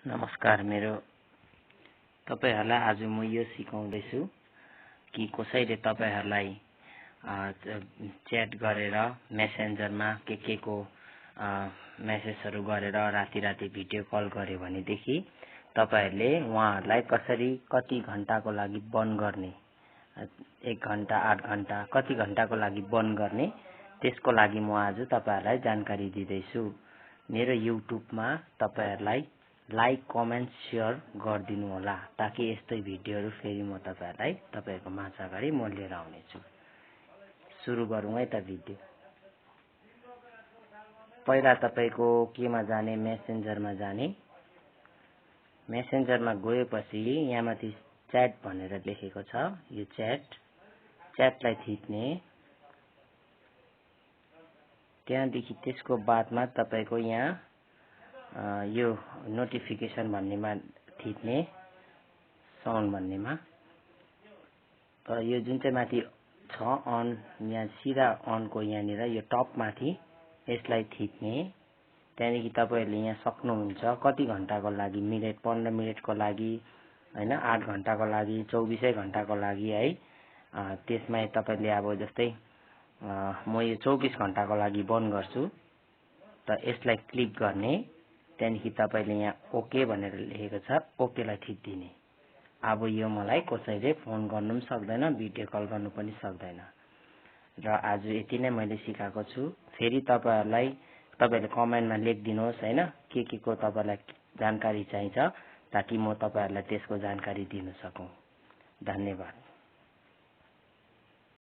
नमस्कार। मेरो तपाईहरुलाई आज म यो सिकाउँदैछु कि कसैले तपाईहरुलाई च्याट गरेर मेसेन्जरमा के को मेसेजहरु गरेर राति भिडियो कल गर्यो भनेदेखि तपाईहरुले उहाँहरुलाई कसरी कति घण्टाको लागि बन्द गर्ने, 1 घण्टा 8 घण्टा कति घण्टाको लागि बन्द गर्ने, त्यसको लागि म आज तपाईहरुलाई जानकारी दिदैछु। मेरो युट्युबमा तपाईहरुलाई लाइक कमेन्ट शेयर गरिदिनु होला ताकि यस्तै भिडियोहरु फेरि म तपाईहरुलाई तपाईहरुको माझ अगाडि म लिएर आउने छु। सुरु गरौँ है त भिडियो। पहिला तपाईको केमा जाने, मेसेन्जरमा जाने। मेसेन्जरमा गएपछि यहाँ माथि च्याट भनेर लेखेको छ, यो च्याटलाई थिच्ने। त्यहाँदेखि त्यसको बादमा तपाईको यहाँ यो नोटिफिकेसन भन्नेमा थिच्ने, साउन्ड भन्नेमा। यो जुन चाहिँ माथि छ अन, यहाँ सिधा अनको यहाँनिर यो टप माथि यसलाई थिच्ने। त्यहाँदेखि तपाईहरुले यहाँ सक्नुहुन्छ कति घण्टाको लागि, मिनेट 15 मिनेटको लागि हैन, 8 घण्टाको लागि, 24 घण्टाको लागि है। त्यसमै तपाईले अब जस्तै म यो 24 घण्टाको लागि बन्द गर्छु त यसलाई क्लिक गर्ने। त्यहाँदेखि तपाईले यहाँ ओके भनेर लेखेको छ, ओकेलाई थिच्दिने। अब यो मलाई कसैले फोन गर्नु पनि सक्दैन, भिडियो कल गर्नु पनि सक्दैन। र आज यति नै मैले सिकाएको छु। फेरि तपाईहरुले कमेन्टमा लेखिदिनुहोस् हैन, के को तपाईलाई जानकारी चाहिन्छ ताकि म तपाईहरुलाई त्यसको जानकारी दिन सकूं। धन्यवाद।